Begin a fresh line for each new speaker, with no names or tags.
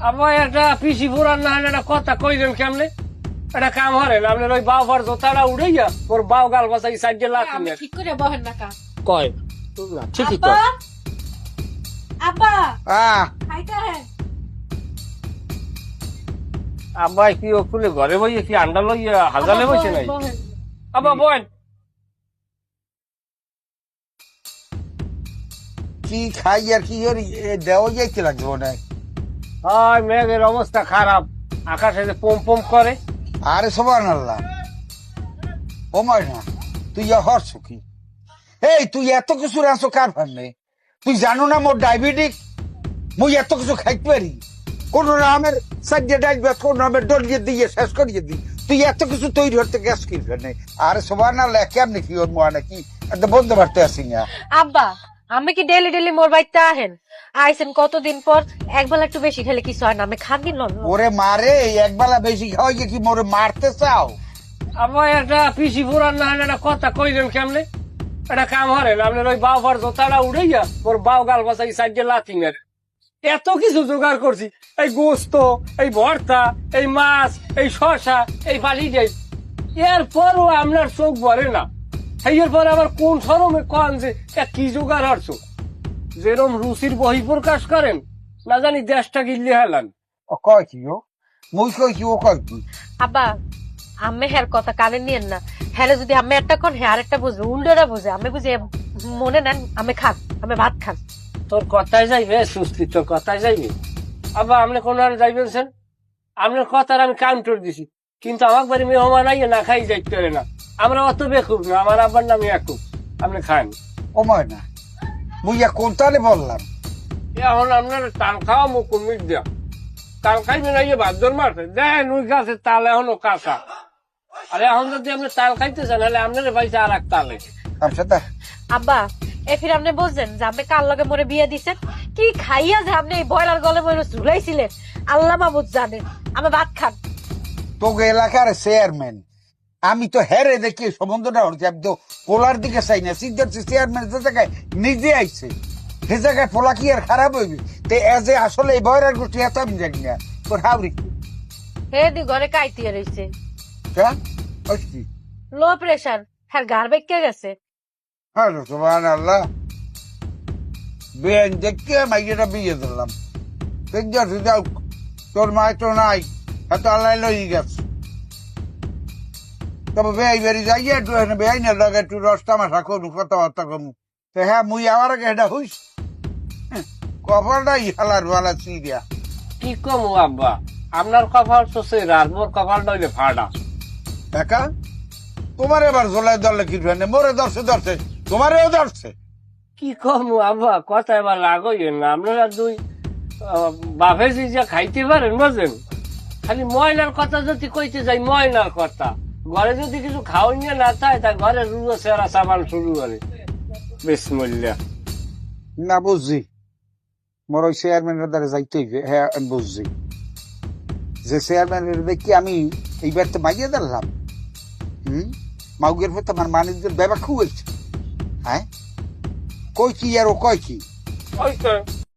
আমার একটা পিসি পুরান না একটা কথা কইলেন কেমনে একটা কাম হরেন আপনার ওই বাউ ফার জোতাটা উড়াইয়া ওর বাউ গাল বাসাই সাইডে লাথি
আমি
নেন
ঠিক করে বহেন না কা
কয় ঠিকই
আব্বা
কয়
আব্বা
আহ
খাইতে হ্যাঁ
আব্বাই কি ও খুলে ঘরে বইয়ে কি আন্ডা লইয়া হাজালে বইছে নাই আব্বা বল
কি খাই আর কি দেওয়া যাইতে লাগবে না।
হয় মেঘের অবস্থা খারাপ আকাশে যে পম পম করে
আরে সবার আল্লাহ ও ময়না তুই হরছ কি? এই তুই এত কিছু রাঁচো কার ফান্নে? তুই জানো না মোর ডায়াবেটিক, মুই এত কিছু খাইতে পারি? কোন নামের সাইডে ডাইবে কোন নামের ডলিয়ে দিয়ে শেষ করিয়ে দিই। তুই এত কিছু তৈরি হতে গ্যাস কি ফেলে? আরে সবার আল্লাহ কেমনি কি ওর মনে কি একটা বন্ধ বাড়তে আসি না।
আব্বা আমি কি ডেলি ডেলি মোর বাড়িতে আহেন আইসেন কতদিন পর একবেলা একটু বেশি খেলে কিছু হয় না আমি খান লন
ওরে মারে একবেলা বেশি খাওয়াই কি মোরে মারতে চাও?
আমার একটা পিসি পুরান না একটা কথা কইলেন কেমনে একটা কাম হরেন আপনার ওই বাউ ফার জোতাটা উড়াইয়া ওর বাউ গাল বাসাই সাইডে লাথি নেন এত কিছু জোগাড় করছি এই গোস্ত এই ভর্তা এই মাছ এই শসা এই বালি যাই এরপরও আপনার চোখ ভরে না এরপর আবার কোন শরমে কন যে কি জোগাড় হরছো যেরম রুচির বহি প্রকাশ করেন না জানি দেশটা গিল্লি হেলান
ও কয় কি ও? মুই কই কি ও কয় কি?
আব্বা আমি হের কথা কানে নিয়েন না হ্যাঁ যদি আমি একটা কোন হ্যাঁ আরেকটা বুঝবে উল্টোটা বুঝে আমি বুঝে মনে নেন আমি খান আমি ভাত খান
তোর কথায় যাইবে সুস্থি তোর কথায় যাইবে আবার আপনি কোন আর যাইবেন সেন আপনার কথার আমি কাউন্টার দিছি কিন্তু আমার বাড়ি মেহমান আইয়ে না খাই যাইতে পারে না আমরা অত বেকুব না আমার আব্বার নামে একুব আপনি খান
ও ময়না মুই কোন তালে বললাম
এখন আপনার তাল খাওয়া মুখ কুমির দেয়া তাল খাইবেন না ইয়ে ভাদ্র মারছে দেন ওই গাছের তাল এখনো কাঁচা আরে এখন যদি আপনি তাল খাইতেছেন তাহলে আপনার পাইছে আর এক তালে
আমসাদা
আব্বা এ ফির আপনি বলছেন যে আপনি কার লগে মোরে বিয়ে দিছেন কি খাইয়া যে আপনি এই বয়লার গলে মরে ঝুলাইছিলেন আল্লাহ মাহবুদ জানে আমি ভাত খান
তোকে এলাকার চেয়ারম্যান আমি তো হেরে দেখি সম্বন্ধটা হচ্ছে আমি তো পোলার দিকে চাই না সিদ্ধার্থ চেয়ারম্যান যে জায়গায় নিজে আইছে সে জায়গায় পোলা কি আর খারাপ হইবে তে এজ এ আসলে এই বয়রার গোষ্ঠী এত আমি জানি না তোর হাওড়ি
হে দি ঘরে কাইতিয়ে রইছে
কি
লো প্রেসার হ্যাঁ গার বেঁকে গেছে
হ্যালো সুবহান আল্লাহ বেন দেখতে মাইয়েরা বিয়ে দিলাম সিদ্ধার্থ যাও তোর মায় তো নাই এত আল্লাহ লই গেছে তবে বেআই বেরি যাইয়া একটু বেআই না লাগে একটু রস তামাশা করুন কথাবার্তা করুন তো হ্যাঁ মুই আমার আগে এটা হইস কপালটাই হালার বালা চিড়িয়া
কি কমু আব্বা আপনার কপাল তো সে রাত মোর কপালটা হইলে ফাটা
একা তোমার এবার জোলাই দলে কি মোরে ধরছে তোমারেও ধরছে
কি কমু আব্বা কথা এবার লাগইয়েন না আপনারা দুই বাফেজি যে খাইতে পারেন বুঝলেন খালি ময়নার কথা যদি কইতে যাই ময়নার কথা ঘরে যদি কিছু খাওয়াই নিয়ে না চায় তা ঘরে রুড়ো সেরা সাবান শুরু করে বিসমিল্লাহ
না বুঝছি মোর ওই চেয়ারম্যানের দ্বারা যাইতে হইবে হ্যাঁ আমি বুঝছি যে চেয়ারম্যানের দেখি আমি এইবার তো মাইয়ে দিলাম মাউগের পর আমার মানিকদের ব্যাপার খুব হয়েছে হ্যাঁ কই কি আর ও কয় কি
ওই তো